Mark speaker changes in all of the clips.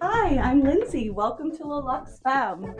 Speaker 1: Hi, I'm Lindsay. Welcome to Laluxe Femme.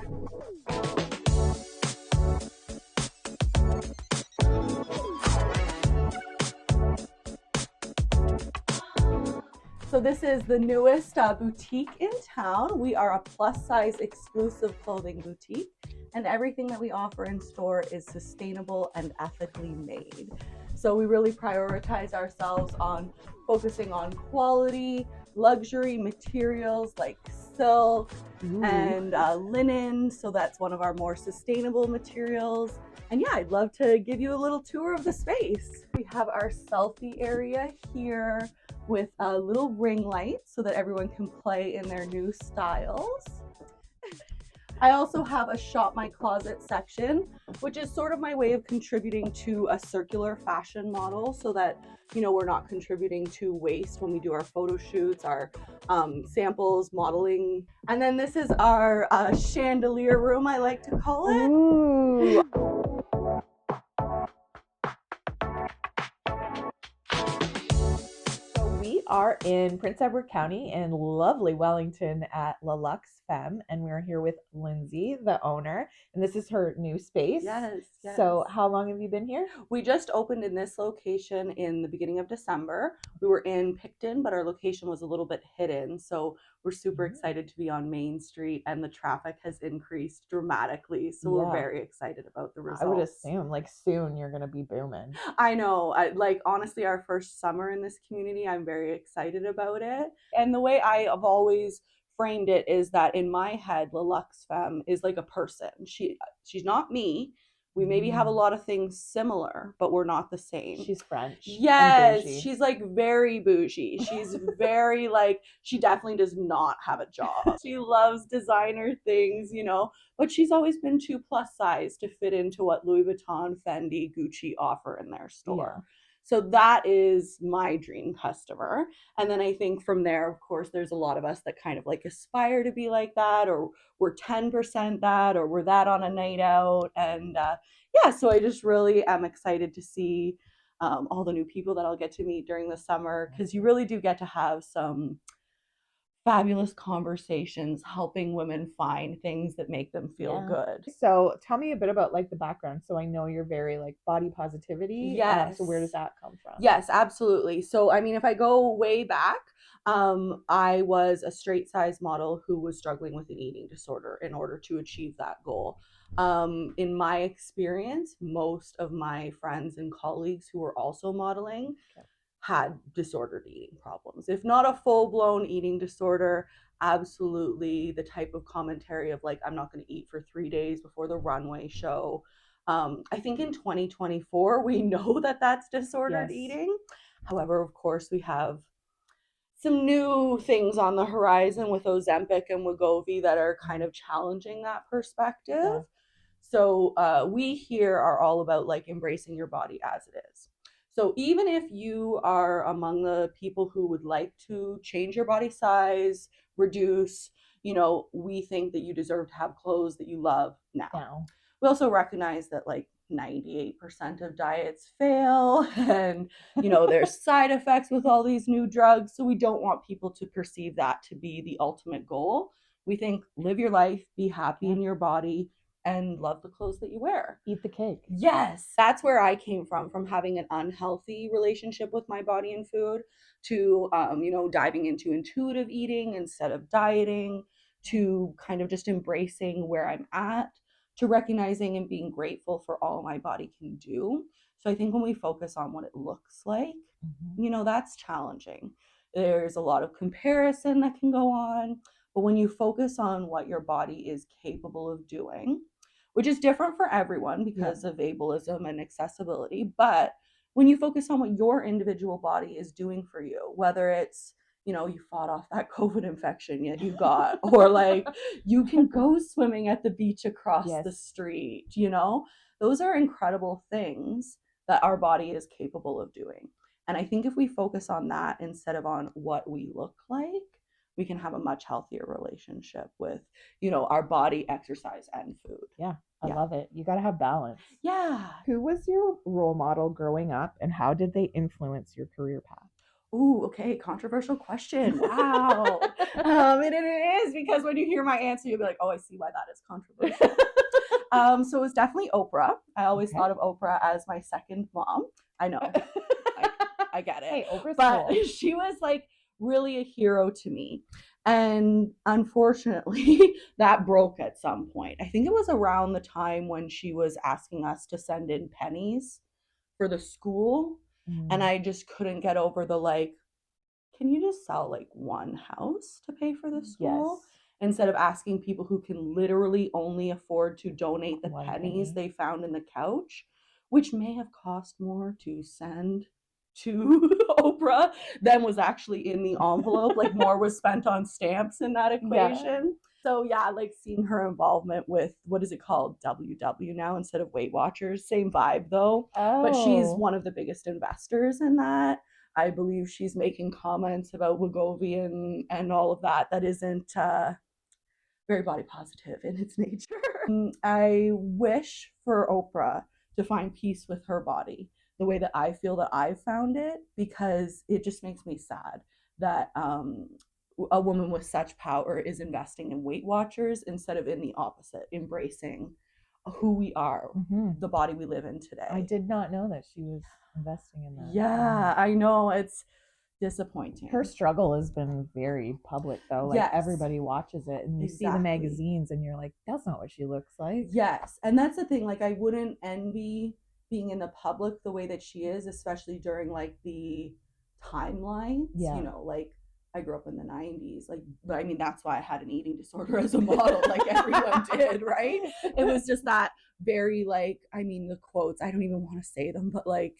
Speaker 1: So this is the newest boutique in town. We are a plus size exclusive clothing boutique, and everything that we offer in store is sustainable and ethically made. So we really prioritize ourselves on focusing on quality, luxury materials like silk and linen. So that's one of our more sustainable materials. And yeah, I'd love to give you a little tour of the space. We have our selfie area here with a little ring light so that everyone can play in their new styles. I also have a shop my closet section, which is sort of my way of contributing to a circular fashion model so that, we're not contributing to waste when we do our photo shoots, our samples, modeling. And then this is our chandelier room, I like to call it.
Speaker 2: Ooh. We are in Prince Edward County in lovely Wellington at laluxe Femme, and we're here with Lindsay, the owner, and this is her new space.
Speaker 1: Yes.
Speaker 2: So how long have you been here?
Speaker 1: We just opened in this location in the beginning of December. We were in Picton, but our location was a little bit hidden. So we're super excited to be on Main Street, and the traffic has increased dramatically. So we're very excited about the results.
Speaker 2: I would assume soon you're going to be booming.
Speaker 1: I know. Honestly, our first summer in this community, I'm very excited about it. And the way I have always framed it is that in my head, Laluxe Femme is like a person. She's not me. We maybe have a lot of things similar, but we're not the same.
Speaker 2: She's French.
Speaker 1: Yes, she's very bougie. She's very she definitely does not have a job. She loves designer things, but she's always been too plus size to fit into what Louis Vuitton, Fendi, Gucci offer in their store. Yeah. So that is my dream customer. And then I think from there, of course, there's a lot of us that kind of aspire to be like that, or we're 10% that, or we're that on a night out. And so I just really am excited to see all the new people that I'll get to meet during the summer, because you really do get to have some fabulous conversations helping women find things that make them feel good.
Speaker 2: So tell me a bit about the background. So I know you're very body positivity.
Speaker 1: Yes.
Speaker 2: So where does that come from?
Speaker 1: Yes, absolutely. So I mean, if I go way back, I was a straight size model who was struggling with an eating disorder in order to achieve that goal. In my experience, most of my friends and colleagues who were also modeling had disordered eating problems. If not a full-blown eating disorder, absolutely the type of commentary of I'm not going to eat for 3 days before the runway show. I think in 2024, we know that that's disordered eating. However, of course, we have some new things on the horizon with Ozempic and Wegovy that are kind of challenging that perspective. Yeah. So we here are all about embracing your body as it is. So even if you are among the people who would like to change your body size, reduce, we think that you deserve to have clothes that you love now. We also recognize that 98% of diets fail, and there's side effects with all these new drugs. So we don't want people to perceive that to be the ultimate goal. We think live your life, be happy in your body, and love the clothes that you wear.
Speaker 2: Eat the cake.
Speaker 1: Yes. That's where I came from having an unhealthy relationship with my body and food to, diving into intuitive eating instead of dieting, to kind of just embracing where I'm at, to recognizing and being grateful for all my body can do. So I think when we focus on what it looks like, that's challenging. There's a lot of comparison that can go on, but when you focus on what your body is capable of doing, which is different for everyone because of ableism and accessibility. But when you focus on what your individual body is doing for you, whether it's, you fought off that COVID infection yet you got, or you can go swimming at the beach across the street, those are incredible things that our body is capable of doing. And I think if we focus on that instead of on what we look like, we can have a much healthier relationship with, our body, exercise, and food.
Speaker 2: Yeah, I love it. You got to have balance.
Speaker 1: Yeah.
Speaker 2: Who was your role model growing up, and how did they influence your career path?
Speaker 1: Ooh, okay, controversial question. Wow. And it is, because when you hear my answer, you'll be like, oh, I see why that is controversial. So it was definitely Oprah. I always thought of Oprah as my second mom. I know. I get it.
Speaker 2: Hey, Oprah's
Speaker 1: but
Speaker 2: cool.
Speaker 1: she was like really a hero to me. And unfortunately, that broke at some point. I think it was around the time when she was asking us to send in pennies for the school. And I just couldn't get over the like, can you just sell like one house to pay for the school?
Speaker 2: Yes.
Speaker 1: Instead of asking people who can literally only afford to donate the
Speaker 2: One
Speaker 1: pennies
Speaker 2: penny.
Speaker 1: they found in the couch, which may have cost more to send to Oprah than was actually in the envelope. Like more was spent on stamps in that equation.
Speaker 2: Yeah.
Speaker 1: So yeah, like seeing her involvement with, what is it called, WW now instead of Weight Watchers, same vibe though. But she's
Speaker 2: Oh.
Speaker 1: one of the biggest investors in that. I believe she's making comments about Wegovy and all of that that isn't very body positive in its nature. I wish for Oprah to find peace with her body the way that I feel that I've found it, because it just makes me sad that a woman with such power is investing in Weight Watchers instead of in the opposite, embracing who we are, the body we live in today.
Speaker 2: I did not know that she was investing in that.
Speaker 1: Yeah, I know, it's disappointing.
Speaker 2: Her struggle has been very public though. Like everybody watches it and you see the magazines and you're like, that's not what she looks like.
Speaker 1: Yes. And that's the thing. Like I wouldn't envy being in the public the way that she is, especially during like the timelines.
Speaker 2: Yeah.
Speaker 1: You know, like I grew up in the 90s. Like, but I mean, that's why I had an eating disorder as a model, like everyone did, right? It was just that very like, I mean, the quotes, I don't even want to say them, but like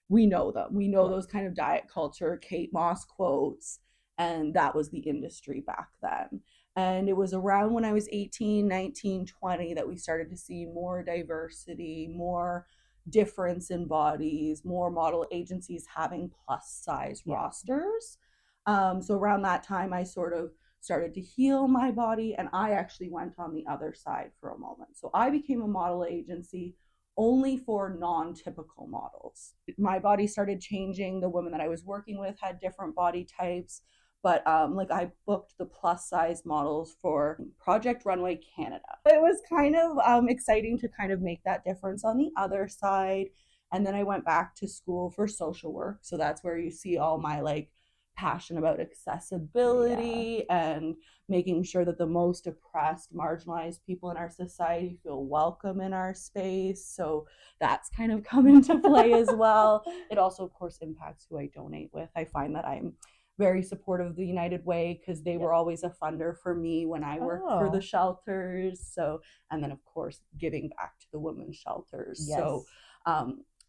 Speaker 1: we know them. We know those kind of diet culture, Kate Moss quotes. And that was the industry back then. And it was around when I was 18, 19, 20 that we started to see more diversity, more difference in bodies, more model agencies having plus size rosters. So around that time, I sort of started to heal my body, and I actually went on the other side for a moment. So I became a model agency only for non-typical models. My body started changing. The women that I was working with had different body types. But like I booked the plus size models for Project Runway Canada. It was kind of exciting to kind of make that difference on the other side. And then I went back to school for social work. So that's where you see all my like passion about accessibility and making sure that the most oppressed, marginalized people in our society feel welcome in our space. So that's kind of come into play as well. It also, of course, impacts who I donate with. I find that I'm very supportive of the United Way because they were always a funder for me when I worked for the shelters. So, and then of course, giving back to the women's shelters. So,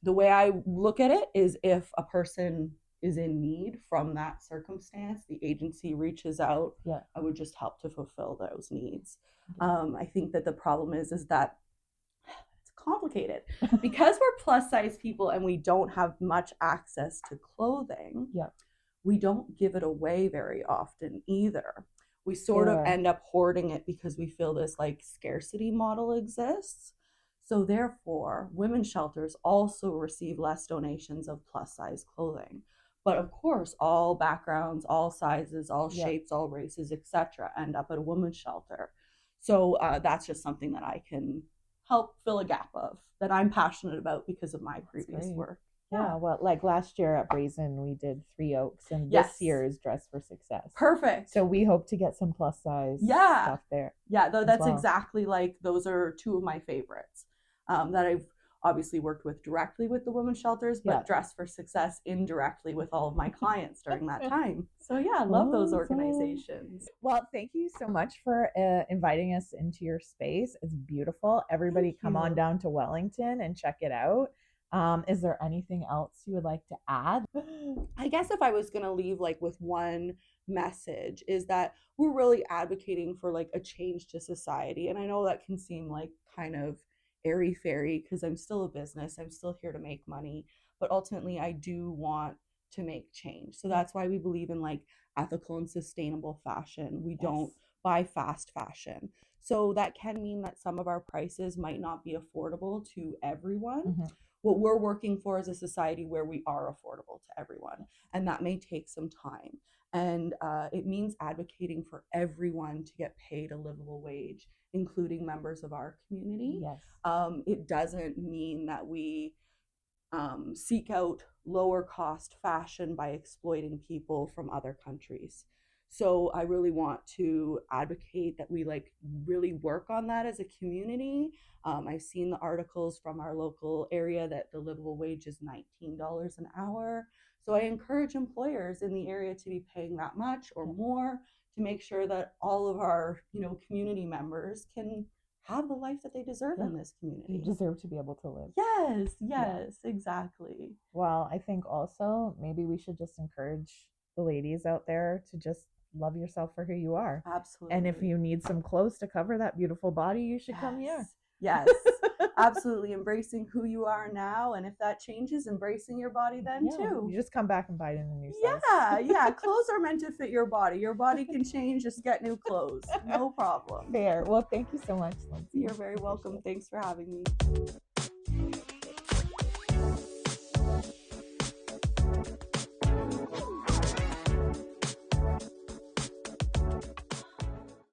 Speaker 1: the way I look at it is if a person is in need from that circumstance, the agency reaches out. I would just help to fulfill those needs. I think that the problem is that it's complicated because we're plus size people and we don't have much access to clothing. We don't give it away very often either. We sort of end up hoarding it because we feel this like scarcity model exists. So therefore, women's shelters also receive less donations of plus size clothing. But of course, all backgrounds, all sizes, all shapes, all races, etc., end up at a women's shelter. So that's just something that I can help fill a gap of that I'm passionate about because of my previous work.
Speaker 2: Yeah, well, like last year at Brazen, we did 3 Oaks, and this year is Dress for Success.
Speaker 1: Perfect.
Speaker 2: So we hope to get some plus size stuff there.
Speaker 1: Yeah, that's exactly like, those are two of my favorites that I've obviously worked with directly with the women's shelters, but Dress for Success indirectly with all of my clients during that time. So yeah, I love those organizations.
Speaker 2: Well, thank you so much for inviting us into your space. It's beautiful. Everybody come on down to Wellington and check it out. Is there anything else you would like to add?
Speaker 1: I guess if I was going to leave like with one message is that we're really advocating for like a change to society. And I know that can seem like kind of airy fairy because I'm still a business. I'm still here to make money, but ultimately I do want to make change. So that's why we believe in like ethical and sustainable fashion. We don't buy fast fashion. So that can mean that some of our prices might not be affordable to everyone. what we're working for is a society where we are affordable to everyone, and that may take some time. And it means advocating for everyone to get paid a livable wage, including members of our community.
Speaker 2: Yes.
Speaker 1: It doesn't mean that we seek out lower cost fashion by exploiting people from other countries. So I really want to advocate that we like really work on that as a community. I've seen the articles from our local area that the livable wage is $19 an hour. So I encourage employers in the area to be paying that much or more to make sure that all of our, community members can have the life that they deserve in this community.
Speaker 2: You deserve to be able to live.
Speaker 1: Yes, exactly.
Speaker 2: Well, I think also maybe we should just encourage the ladies out there to just love yourself for who you are.
Speaker 1: Absolutely.
Speaker 2: And if you need some clothes to cover that beautiful body, you should come here.
Speaker 1: Yes, absolutely. Embracing who you are now. And if that changes, embracing your body then too.
Speaker 2: You just come back and buy it in a new size.
Speaker 1: Yeah. Clothes are meant to fit your body. Your body can change. Just get new clothes. No problem.
Speaker 2: Fair. Well, thank you so much, Lindsay.
Speaker 1: You're very welcome. Thanks for having me.